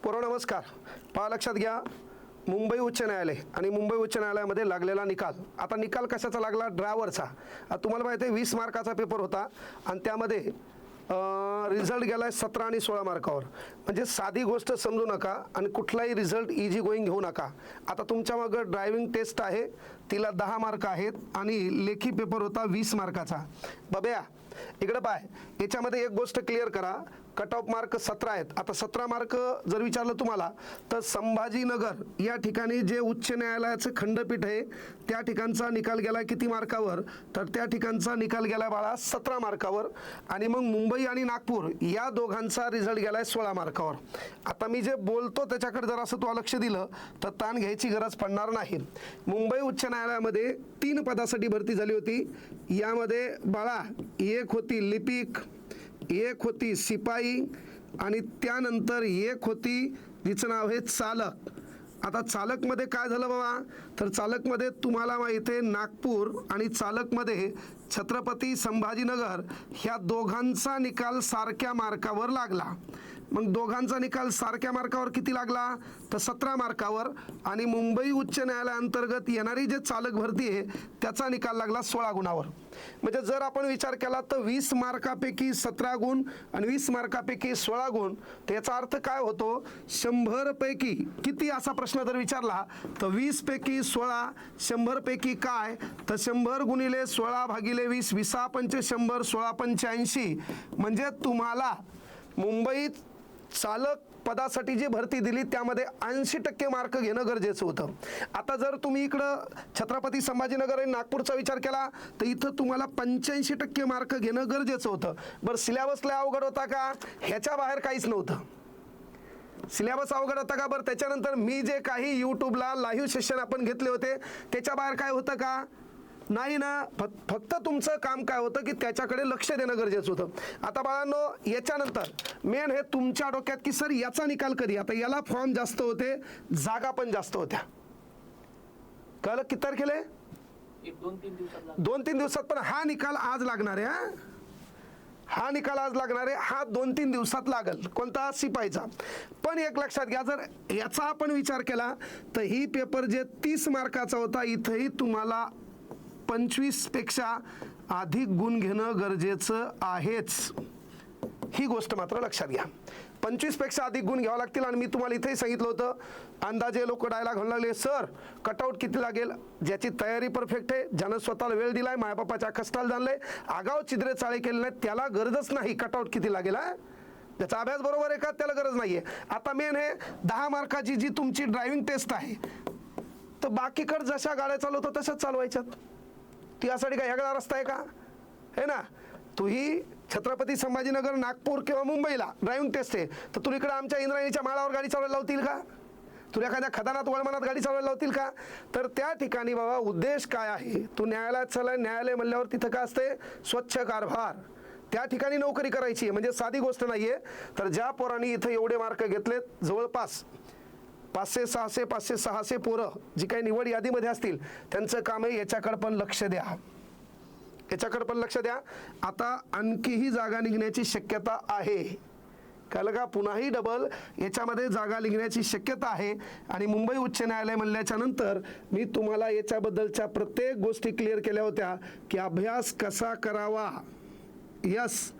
पोरो नमस्कार. पहा, लक्षात घ्या, मुंबई उच्च न्यायालय आणि मुंबई उच्च न्यायालयामध्ये लागलेला निकाल. आता निकाल कशाचा लागला? ड्रायव्हरचा. तुम्हाला माहिती आहे 20 मार्काचा पेपर होता आणि त्यामध्ये रिझल्ट गेला आहे 17 आणि 16 मार्कावर. म्हणजे साधी गोष्ट समजू नका आणि कुठलाही रिझल्ट इझी गोईंग घेऊ नका. आता तुमच्या मागं ड्रायव्हिंग टेस्ट आहे, तिला 10 मार्क आहेत आणि लेखी पेपर होता 20 मार्काचा. बब्या इकडं पाय, याच्यामध्ये एक गोष्ट क्लिअर करा, कट ऑफ मार्क 17 आहेत. आता 17 मार्क जर विचारलं तुम्हाला तर संभाजीनगर या ठिकाणी जे उच्च न्यायालयाचं खंडपीठ आहे त्या ठिकाणचा निकाल गेला किती मार्कावर? तर त्या ठिकाणचा निकाल गेला बाळा 17 मार्कावर. आणि मग मुंबई आणि नागपूर या दोघांचा रिझल्ट गेलाय 16 मार्कावर. आता मी जे बोलतो त्याच्याकडे जर असं तू लक्ष दिलं तर ताण घ्यायची गरज पडणार नाही. मुंबई उच्च न्यायालयामध्ये 3 पदासाठी भरती झाली होती. यामध्ये बाळा एक होती लिपिक, एक होती शिपाई आणि त्यानंतर एक होती जिचं नाव आहे चालक. आता चालकमध्ये काय झालं बाबा? तर चालकमध्ये तुम्हाला माहिती आहे नागपूर आणि चालकमध्ये छत्रपती संभाजीनगर ह्या दोघांचा निकाल सारख्या मार्कावर लागला. मग दोघांचा निकाल सारख्या मार्कावर किती लागला? तर 17 मार्कावर. आणि मुंबई उच्च न्यायालयाअंतर्गत येणारी जे चालक भरती आहे त्याचा निकाल लागला 16 गुणावर. म्हणजे जर आपण विचार केला तर 20 मार्कापैकी 17 गुण आणि 20 मार्कापैकी 16 गुण, तर याचा अर्थ काय होतो? 100 पैकी किती असा प्रश्न जर विचारला तर 20 पैकी 16, 100 पैकी काय? तर 100 गुणिले 16 भागिले 20, 20 पंच 100, 16 पंच 80. म्हणजे तुम्हाला मुंबईत चालक पदासाठी जी भरती दिली त्यामध्ये 80% मार्क घेणं गरजेचं होतं. आता जर तुम्ही इकडं छत्रपती संभाजीनगर आणि नागपूरचा विचार केला तर इथं तुम्हाला 85% मार्क घेणं गरजेचं होतं. बरं, सिलेबस लय अवघड होता का? ह्याच्या बाहेर काहीच नव्हतं. सिलेबस अवघड होता का? बरं, त्याच्यानंतर मी जे काही यूट्यूबला लाईव्ह सेशन आपण घेतले होते त्याच्या बाहेर काय होतं का? नाही ना. फक्त तुमचं काम काय होतं की त्याच्याकडे लक्ष देणं गरजेचं होतं. आता बाळांनो, याच्यानंतर मेन हे तुमच्या डोक्यात की सर याचा निकाल कधी? आता याला फॉर्म जास्त होते, जागा पण जास्त होत्या. कळलं? किती तारखेला? 2-3 दिवसात. पण हा निकाल आज लागणार आहे. हा निकाल आज लागणार आहे. हा 2-3 दिवसात लागल. कोणता? शिपाईचा. पण एक लक्षात घ्या, जर याचा आपण विचार केला तर ही पेपर जे 30 मार्काचा होता इथंही तुम्हाला 25 पेक्षा अधिक गुण घेणं गरजेचं आहेच. ही गोष्ट मात्र लक्षात घ्या. 25 पेक्षा अधिक गुण घ्यावं लागतील. आणि मी तुम्हाला इथेही सांगितलं होतं, अंदाजे लोक डायलॉग घालून लागले, सर कटआउट किती लागेल? ज्याची तयारी परफेक्ट आहे, ज्यानं स्वतःला वेळ दिलाय, मायबापाच्या कष्टाला जाणलंय, आगाव छिद्रे चाळे केले नाही, त्याला गरजच नाही कटआउट किती लागेल. त्याचा अभ्यास बरोबर आहे का? त्याला गरज नाहीये. आता मेन हे 10 मार्काची जी तुमची ड्रायव्हिंग टेस्ट आहे, तर बाकीकडे जशा गाड्या चालवतात तशाच चालवायच्यात. ती यासाठी काय ह्यागळा रस्ता आहे का? है ना. तूही छत्रपती संभाजीनगर, नागपूर किंवा मुंबईला ड्रायव्हिंग टेस्ट आहे, तर तू इकडे आमच्या इंद्रायणीच्या माळावर गाडी चालवायला लावतील का? तुला एखाद्या खदानात वळमानात गाडी चालवायला लावतील का? तर त्या ठिकाणी बाबा उद्देश काय आहे? तू न्यायालयात चाललाय, न्यायालय म्हणल्यावर तिथं काय असते? स्वच्छ कारभार. त्या ठिकाणी नोकरी करायची आहे. म्हणजे साधी गोष्ट नाहीये. तर ज्या पोरांनी इथं एवढे मार्क घेतलेत, जवळपास 500-600, 500-600 पोरं जी काही निवड यादीमध्ये असतील, त्यांचं काम आहे याच्याकडे पण लक्ष द्या. याच्याकडे पण लक्ष द्या. आता आणखीही जागा निघण्याची शक्यता आहे. कळलं का? पुन्हाही डबल याच्यामध्ये जागा निघण्याची शक्यता आहे. आणि मुंबई उच्च न्यायालय म्हणल्याच्या नंतर मी तुम्हाला याच्याबद्दलच्या प्रत्येक गोष्टी क्लिअर केल्या होत्या की अभ्यास कसा करावा. यस,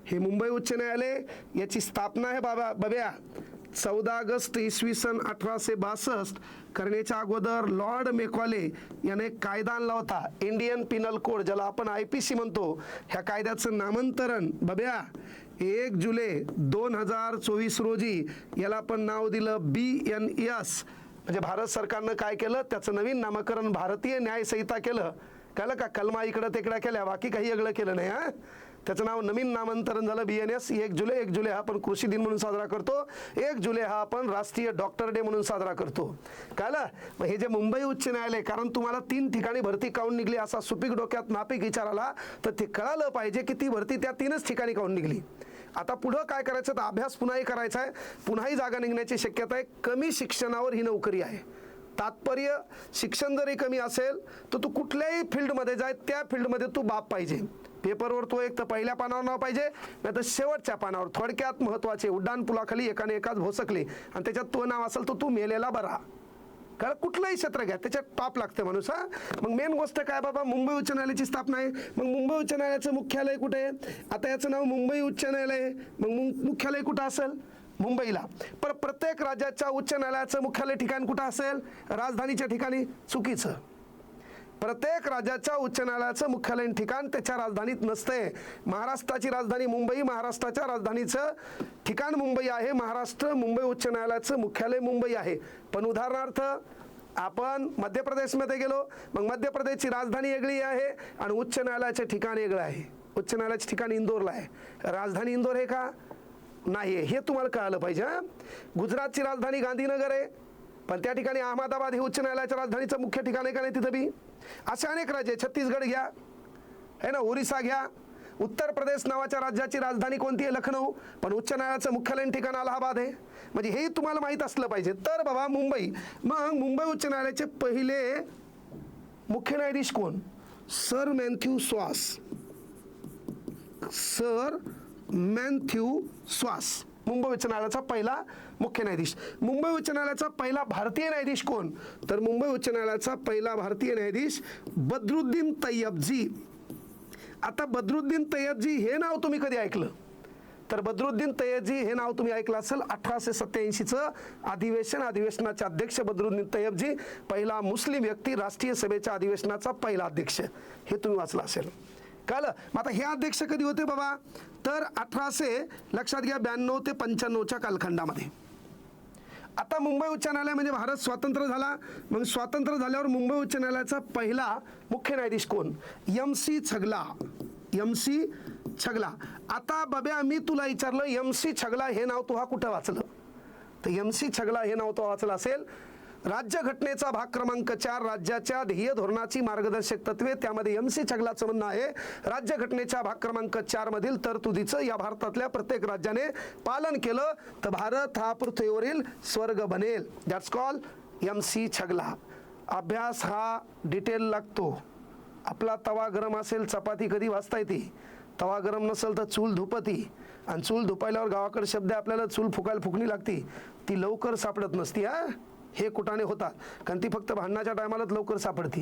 हे मुंबई उच्च न्यायालय याची स्थापना आहे बब्या 14 ऑगस्ट इसवी सन 1862 करण्याच्या अगोदर लॉर्ड मेकॉले याने कायदा आणला होता, इंडियन पिनल कोड, ज्याला आपण IPC म्हणतो. ह्या कायद्याचं नामांतरण बब्या 1 जुलै 2024 रोजी याला आपण नाव दिलं BNS. म्हणजे भारत सरकारनं काय केलं? त्याचं नवीन नामकरण भारतीय न्याय संहिता केलं. कळलं का? कलमा इकडं तिकडं केल्या, बाकी काही वेगळं केलं नाही. त्याचं नाव नवीन नामांतरण झालं BNS. 1 जुलै हा आपण कृषी दिन म्हणून साजरा करतो. 1 जुलै हा आपण राष्ट्रीय डॉक्टर डे म्हणून साजरा करतो. कळलं? मग हे जे मुंबई उच्च न्यायालय, कारण तुम्हाला 3 ठिकाणी भरती काऊन निघली असा सुपीक डोक्यात नापीक विचार आला, तर ते कळालं पाहिजे की ती भरती त्या 3च ठिकाणी काऊन निघली. आता पुढं काय करायचं? तर अभ्यास पुन्हाही करायचा आहे. पुन्हाही जागा निघण्याची शक्यता आहे. कमी शिक्षणावर ही नोकरी आहे. तात्पर्य शिक्षण जरी कमी असेल तर तू कुठल्याही फील्डमध्ये जाय, त्या फील्डमध्ये तू बाप पाहिजे. पेपरवर तो एक तर पहिल्या पानावर नाव पाहिजे, नाही तर शेवटच्या पानावर. थोडक्यात महत्वाचे, उड्डाण पुलाखाली एकाने एकाच भोसकले आणि त्याच्यात तो नाव असेल तर तू मेलेला बरा. कारण कुठलंही क्षेत्र घ्या त्याच्यात टॉप लागते माणूस. मग मेन गोष्ट काय बाबा, मुंबई उच्च न्यायालयाची स्थापना आहे. मग मुंबई उच्च न्यायालयाचं मुख्यालय कुठे आहे? आता याचं नाव मुंबई उच्च न्यायालय आहे. मग मुख्यालय कुठं असेल? मुंबईला. पण प्रत्येक राज्याच्या उच्च न्यायालयाचं मुख्यालय ठिकाण कुठं असेल? राजधानीच्या ठिकाणी. चुकीचं. प्रत्येक राज्याच्या उच्च न्यायालयाचं मुख्यालय ठिकाण त्याच्या राजधानीत नसते. महाराष्ट्राची राजधानी मुंबई, महाराष्ट्राच्या राजधानीचं ठिकाण मुंबई आहे. महाराष्ट्र मुंबई उच्च न्यायालयाचं मुख्यालय मुंबई आहे. पण उदाहरणार्थ आपण मध्य प्रदेशमध्ये गेलो, मग मध्य प्रदेशची राजधानी वेगळी आहे आणि उच्च न्यायालयाचे ठिकाण वेगळं आहे. उच्च न्यायालयाचे ठिकाण इंदोरला आहे. राजधानी इंदोर आहे का? नाही आहे. हे तुम्हाला कळालं पाहिजे. गुजरातची राजधानी गांधीनगर आहे, पण त्या ठिकाणी अहमदाबाद हे उच्च न्यायालयाच्या राजधानीचं मुख्य ठिकाण आहे का नाही तिथं बी? असे अनेक राज्य. छत्तीसगड घ्या, है ना, ओरिसा घ्या. उत्तर प्रदेश नावाच्या राज्याची राजधानी कोणती आहे? लखनौ, पण उच्च न्यायालयाचं मुख्यालय ठिकाण अलाहाबाद आहे. म्हणजे हेही तुम्हाला माहीत असलं पाहिजे. तर बाबा मुंबई, मग मुंबई उच्च न्यायालयाचे पहिले मुख्य न्यायाधीश कोण? सर मॅथ्यू स्वास. सर मॅथ्यू स्वास मुंबई उच्च न्यायालयाचा पहिला मुख्य न्यायाधीश. मुंबई उच्च न्यायालयाचा पहिला भारतीय न्यायाधीश कोण? तर मुंबई उच्च न्यायालयाचा पहिला भारतीय न्यायाधीश बद्रुद्दीन तय्यबजी. आता बद्रुद्दीन तय्यबजी हे नाव तुम्ही कधी ऐकलं? तर बद्रुद्दीन तय्यबजी हे नाव तुम्ही ऐकलं असेल 1887चं अधिवेशनाचे अध्यक्ष बद्रुद्दीन तय्यबजी, पहिला मुस्लिम व्यक्ती, राष्ट्रीय सभेच्या अधिवेशनाचा पहिला अध्यक्ष. हे तुम्ही वाचलं असेल. कळलं? मग आता हे अध्यक्ष कधी होते बाबा? तर 1800 लक्षात घ्या 92 ते 95च्या कालखंडामध्ये. आता मुंबई उच्च न्यायालय म्हणजे भारत स्वतंत्र झाला. मग स्वतंत्र झाल्यावर मुंबई उच्च न्यायालयाचा पहिला मुख्य न्यायाधीश कोण? MC छगला. MC छगला. आता बाब्या मी तुला विचारलं MC छगला हे नाव तू कुठं वाचलं? तर MC छगला हे नाव तो वाचलं असेल राज्यघटनेचा भाग क्रमांक 4 राज्याच्या ध्येय धोरणाची मार्गदर्शक तत्वे, त्यामध्ये MC छगलाचं म्हणणं आहे राज्यघटनेच्या भाग क्रमांक 4 मधील तरतुदीचं या भारतातल्या प्रत्येक राज्याने पालन केलं तर भारत हा पृथ्वीवरील स्वर्ग बनेल. That's call MC छगला. अभ्यास हा डिटेल लागतो. आपला तवा गरम असेल चपाती कधी वाजता येते? तवा गरम नसेल तर चूल धुपती, आणि चूल धुपायल्यावर गावाकडे शब्द आपल्याला चूल फुकायला फुकणी लागती, ती लवकर सापडत नसती. हे कुटाणे होतात कारण ती फक्त भांडणाच्या टायमालाच लवकर सापडती.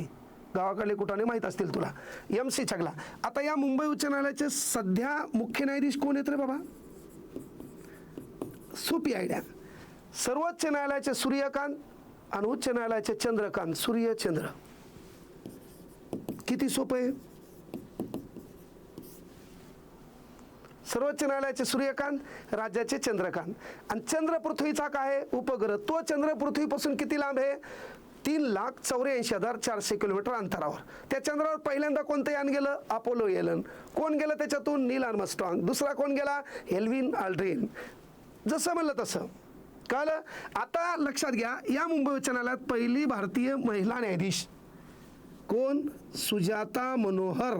गावाकडले कुटाणे माहीत असतील तुला. MC छगला. आता या मुंबई उच्च न्यायालयाचे सध्या मुख्य न्यायाधीश कोण आहेत रे बाबा? सोपी आयडिया. सर्वोच्च न्यायालयाचे सूर्यकांत आणि उच्च न्यायालयाचे चंद्रकांत. सूर्य चंद्र. किती सोपं आहे. सर्वोच्च न्यायालयाचे सूर्यकांत, राज्याचे चंद्रकांत. आणि चंद्र पृथ्वीचा काय आहे? उपग्रह. तो चंद्र पृथ्वीपासून किती लांब आहे? 3,84,400 किलोमीटर अंतरावर. त्या चंद्रावर पहिल्यांदा कोणतं यान गेलं? अपोलो 11. कोण गेलं त्याच्यातून? Neil Armstrong. दुसरा कोण गेला? Alvin Aldrin. जसं म्हणलं तसं. कळलं? आता लक्षात घ्या या मुंबई उच्च न्यायालयात पहिली भारतीय महिला न्यायाधीश कोण? सुजाता मनोहर.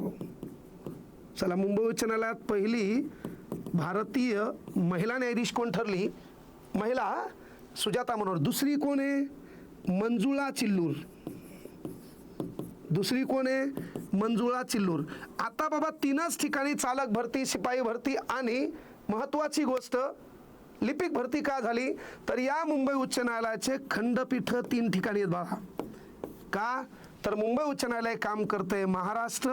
चला, मुंबई उच्च न्यायालयात पहिली भारतीय महिला न्यायाधीश कोण ठरली? महिला सुजाता मनोहर. दुसरी कोण आहे? मंजुळा चिल्लूर. दुसरी कोण आहे? मंजुळा चिल्लूर. आता बाबा तीनच ठिकाणी चालक भरती, शिपाई भरती आणि महत्वाची गोष्ट लिपिक भरती का झाली? तर या मुंबई उच्च न्यायालयाचे खंडपीठ 3 ठिकाणी आहेत बघा. का? तर मुंबई उच्च न्यायालय काम करते महाराष्ट्र,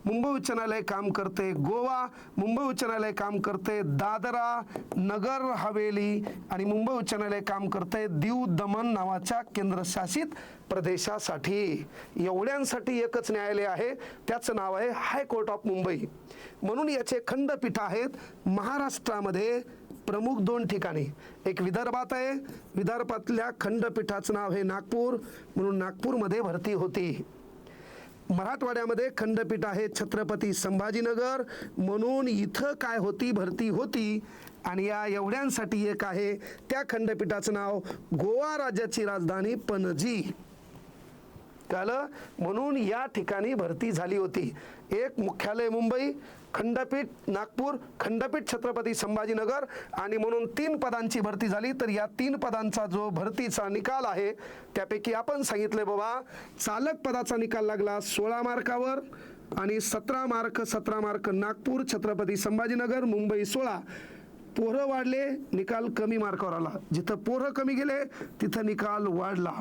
मुंबई उच्च न्यायालय काम करते गोवा, मुंबई उच्च न्यायालय काम करते दादरा नगर हवेली आणि मुंबई उच्च न्यायालय काम करते दीव दमन नावाच्या केंद्रशासित प्रदेशासाठी. एवढ्यांसाठी एकच न्यायालय आहे, त्याचं नाव आहे हायकोर्ट ऑफ मुंबई. म्हणून याचे खंडपीठ आहेत महाराष्ट्रामध्ये प्रमुख 2 ठिकाणी. एक विदर्भात आहे, विदर्भातल्या खंडपीठाचं नाव आहे नागपूर, म्हणून नागपूरमध्ये भरती होती. मराठवाड्यामध्ये खंडपीठ आहे छत्रपती संभाजीनगर, म्हणून इथं काय होती? भरती होती. आणि या एवढ्यांसाठी एक आहे, त्या खंडपीठाचं नाव गोवा राज्याची राजधानी पणजी. कळलं? म्हणून या ठिकाणी भरती झाली होती. एक मुख्यालय मुंबई, खंडपीठ नागपूर, खंडपीठ छत्रपती संभाजीनगर आणि म्हणून 3 पदांची भरती झाली. तर या 3 पदांचा जो भरतीचा निकाल आहे त्यापैकी आपण सांगितले बाबा चालक पदाचा निकाल लागला 16 मार्कावर आणि 17 मार्क नागपूर, छत्रपती संभाजीनगर, मुंबई 16. पोरं वाढले, निकाल कमी मार्कावर आला. जिथं पोरं कमी गेले तिथं निकाल वाढला.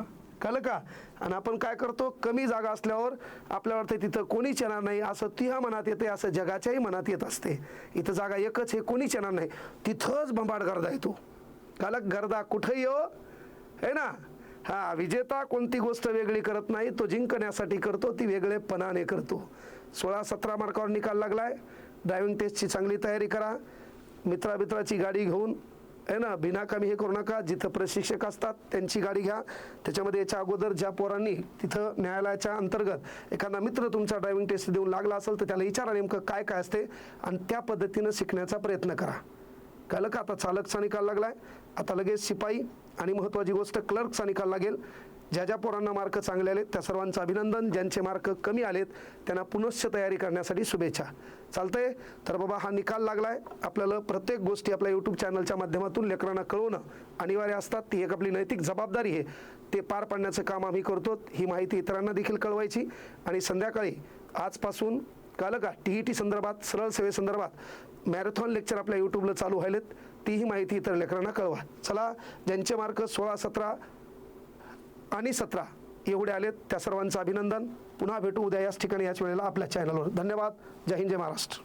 कळलं का? आणि आपण काय करतो, कमी जागा असल्यावर आपल्याला वाटतं तिथं कोणीच येणार नाही असं तुझ्या मनात येते, असं जगाच्याही मनात येत असते. इथं जागा एकच, हे कोणीच येणार नाही, तिथंच भंबाड गर्दा येतो. कळलं? गर्दा कुठं येऊ है ना. हा विजेता कोणती गोष्ट वेगळी करत नाही, तो जिंकण्यासाठी करतो, ती वेगळेपणाने करतो. 16-17 मार्कावर निकाल लागलाय. ड्रायव्हिंग टेस्टची चांगली तयारी करा. मित्राची गाडी घेऊन आहे ना, बिनाकामी हे करू नका. जिथं प्रशिक्षक असतात त्यांची गाडी घ्या. त्याच्यामध्ये याच्या अगोदर ज्या पोरांनी तिथं न्यायालयाच्या अंतर्गत एखादा मित्र तुमचा ड्रायव्हिंग टेस्ट देऊन लागला असेल तर त्याला विचारा नेमकं काय काय असते आणि त्या पद्धतीनं शिकण्याचा प्रयत्न करा. कळलं का? आता चालकचा निकाल लागलाय, आता लगेच शिपाई आणि महत्त्वाची गोष्ट क्लर्कचा निकाल लागेल. ज्या पोरांना मार्क चांगले आलेत त्या सर्वांचं अभिनंदन. ज्यांचे मार्क कमी आलेत त्यांना पुनश्च तयारी करण्यासाठी शुभेच्छा. चालतंय? तर बाबा हा निकाल लागलाय. आपल्याला प्रत्येक गोष्टी आपल्या यूट्यूब चॅनलच्या माध्यमातून लेकरांना कळवणं अनिवार्य असतात. ती एक आपली नैतिक जबाबदारी आहे. ते पार पाडण्याचं काम आम्ही करतो. ही माहिती इतरांना देखील कळवायची. आणि संध्याकाळी आजपासून कळलं का TET संदर्भात, सरळ सेवेसंदर्भात मॅरेथॉन लेक्चर आपल्या यूट्यूबला चालू व्हायलेत. तीही माहिती इतर लेकरांना कळवा. चला, ज्यांचे मार्क 16, 17 आणि 17 एवढे आलेत त्या सर्वांचं अभिनंदन. पुन्हा भेटू उद्या याच ठिकाणी याच वेळेला आपल्या चॅनलवर. धन्यवाद. जय हिंद, जय महाराष्ट्र.